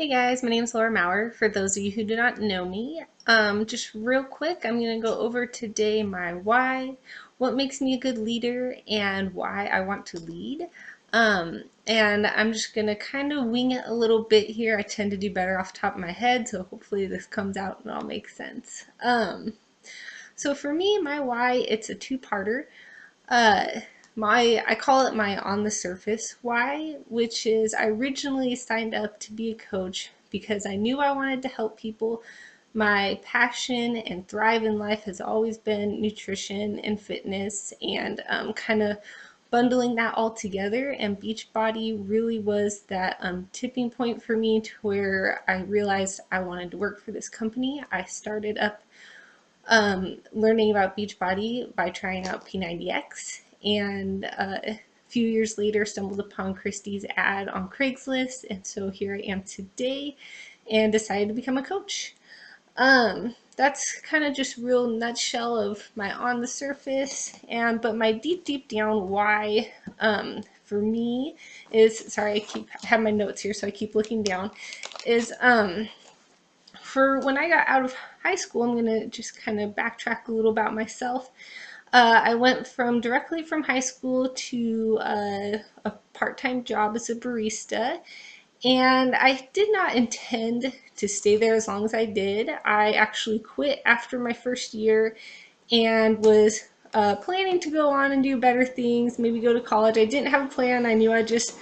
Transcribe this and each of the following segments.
Hey guys, my name is Laura Maurer. For those of you who do not know me, just real quick, I'm going to go over today my why, what makes me a good leader, and why I want to lead. And I'm just going to kind of wing it a little bit here. I tend to do better off the top of my head, so hopefully this comes out and all makes sense. So for me, my why, it's a two-parter. Uh, I call it my on the surface why, which is I originally signed up to be a coach because I knew I wanted to help people. My passion and thrive in life has always been nutrition and fitness, and kind of bundling that all together. And Beachbody really was that tipping point for me to where I realized I wanted to work for this company. I started up learning about Beachbody by trying out P90X, and a few years later stumbled upon Christy's ad on Craigslist, and so here I am today and decided to become a coach. That's kind of just real nutshell of my on the surface, and but my deep down why for me is, sorry, I have my notes here so I keep looking down, is for when I got out of high school. I'm going to just kind of backtrack a little about myself. I went from directly from high school to a part-time job as a barista, and I did not intend to stay there as long as I did. I actually quit after my first year and was planning to go on and do better things, maybe go to college. I didn't have a plan. I knew I just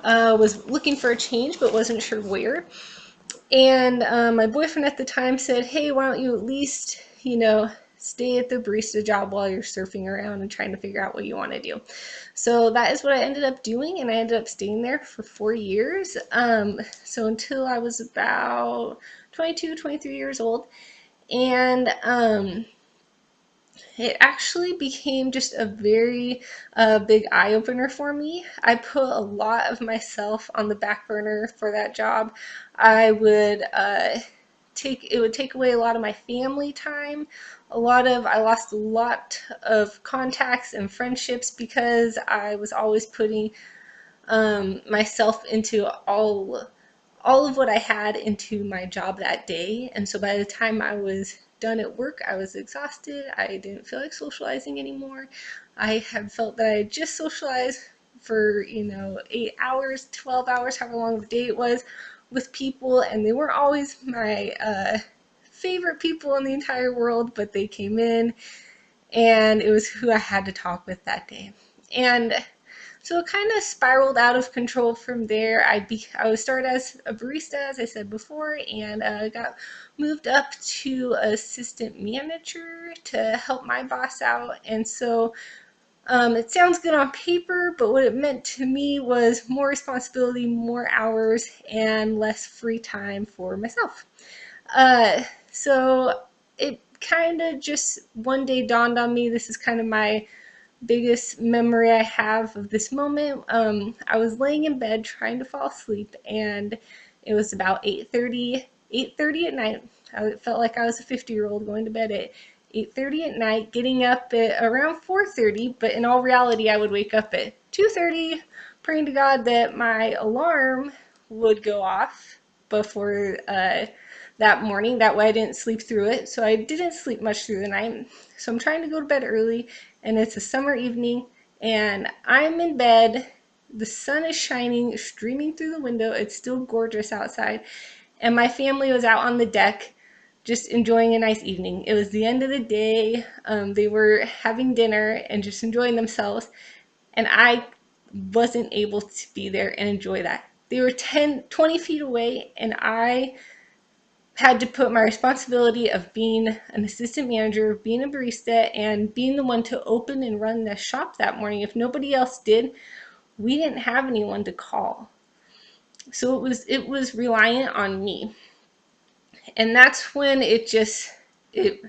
was looking for a change but wasn't sure where. And my boyfriend at the time said, hey, why don't you at least, stay at the barista job while you're surfing around and trying to figure out what you want to do. So that is what I ended up doing, and I ended up staying there for 4 years. So until I was about 22, 23 years old. And it actually became just a very big eye opener for me. I put a lot of myself on the back burner for that job. I would it would take away a lot of my family time. I lost a lot of contacts and friendships because I was always putting myself into all of what I had into my job that day. And so by the time I was done at work, I was exhausted. I didn't feel like socializing anymore. I had felt that I had just socialized for, 8 hours, 12 hours, however long the day it was, with people, and they weren't always my favorite people in the entire world, but they came in and it was who I had to talk with that day. And so it kind of spiraled out of control from there. I was started as a barista, as I said before, and got moved up to assistant manager to help my boss out. And so it sounds good on paper, but what it meant to me was more responsibility, more hours, and less free time for myself. So it kind of just one day dawned on me. This is kind of my biggest memory I have of this moment. I was laying in bed trying to fall asleep, and it was about 8:30 at night. I felt like I was a 50-year-old going to bed at 8:30 at night, getting up at around 4:30, but in all reality, I would wake up at 2:30, praying to God that my alarm would go off before that morning. That way I didn't sleep through it. So I didn't sleep much through the night. So I'm trying to go to bed early, and it's a summer evening, and I'm in bed. The sun is shining, streaming through the window. It's still gorgeous outside, and my family was out on the deck just enjoying a nice evening. It was the end of the day. They were having dinner and just enjoying themselves, and I wasn't able to be there and enjoy that. They were 10, 20 feet away, and I had to put my responsibility of being an assistant manager, being a barista, and being the one to open and run the shop that morning. If nobody else did, we didn't have anyone to call. So it was reliant on me. And that's when it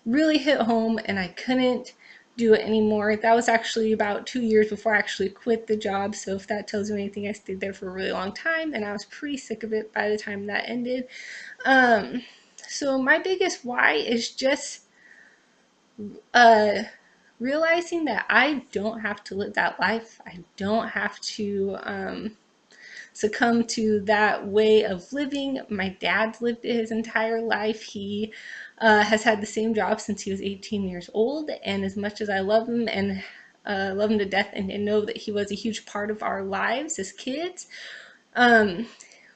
really hit home, and I couldn't do it anymore. That was actually about 2 years before I actually quit the job. So if that tells you anything, I stayed there for a really long time, and I was pretty sick of it by the time that ended. Um, so my biggest why is just uh, realizing that I don't have to live that life. I don't have to succumb to that way of living. My dad's lived his entire life. He has had the same job since he was 18 years old. And as much as I love him and love him to death and know that he was a huge part of our lives as kids, um,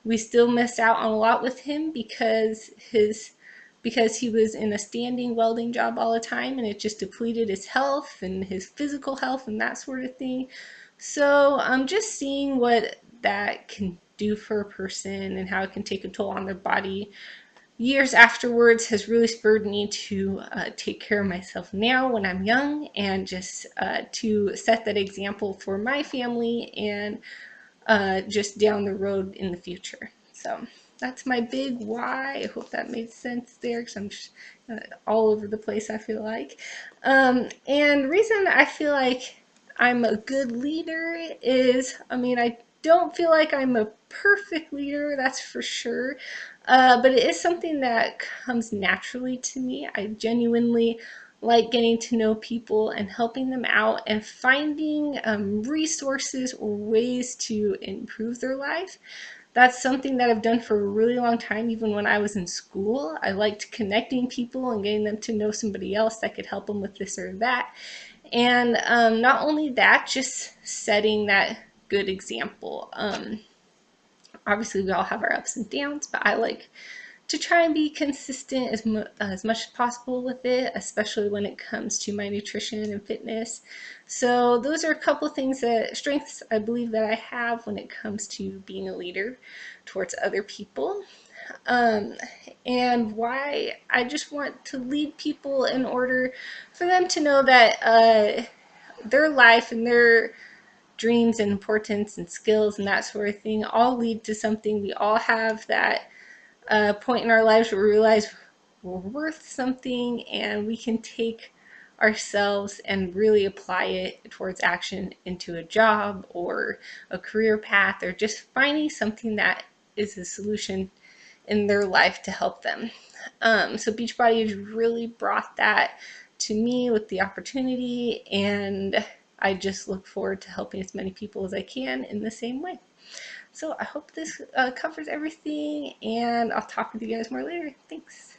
we still missed out on a lot with him because he was in a standing welding job all the time, and it just depleted his health and his physical health and that sort of thing. So I'm just seeing what that can do for a person and how it can take a toll on their body years afterwards has really spurred me to take care of myself now when I'm young, and just to set that example for my family and just down the road in the future. So that's my big why. I hope that made sense there, because I'm just all over the place, I feel like. And the reason I feel like I'm a good leader is, I mean, I don't feel like I'm a perfect leader, that's for sure. But it is something that comes naturally to me. I genuinely like getting to know people and helping them out and finding resources or ways to improve their life. That's something that I've done for a really long time, even when I was in school. I liked connecting people and getting them to know somebody else that could help them with this or that. And not only that, just setting that good example. Obviously, we all have our ups and downs, but I like to try and be consistent as much as possible with it, especially when it comes to my nutrition and fitness. So those are a couple things strengths I believe that I have when it comes to being a leader towards other people. Um, and why I just want to lead people in order for them to know that their life and their dreams and importance and skills and that sort of thing all lead to something. We all have that point in our lives where we realize we're worth something, and we can take ourselves and really apply it towards action into a job or a career path, or just finding something that is a solution in their life to help them. So Beachbody has really brought that to me with the opportunity, and I just look forward to helping as many people as I can in the same way. So I hope this covers everything, and I'll talk with you guys more later. Thanks.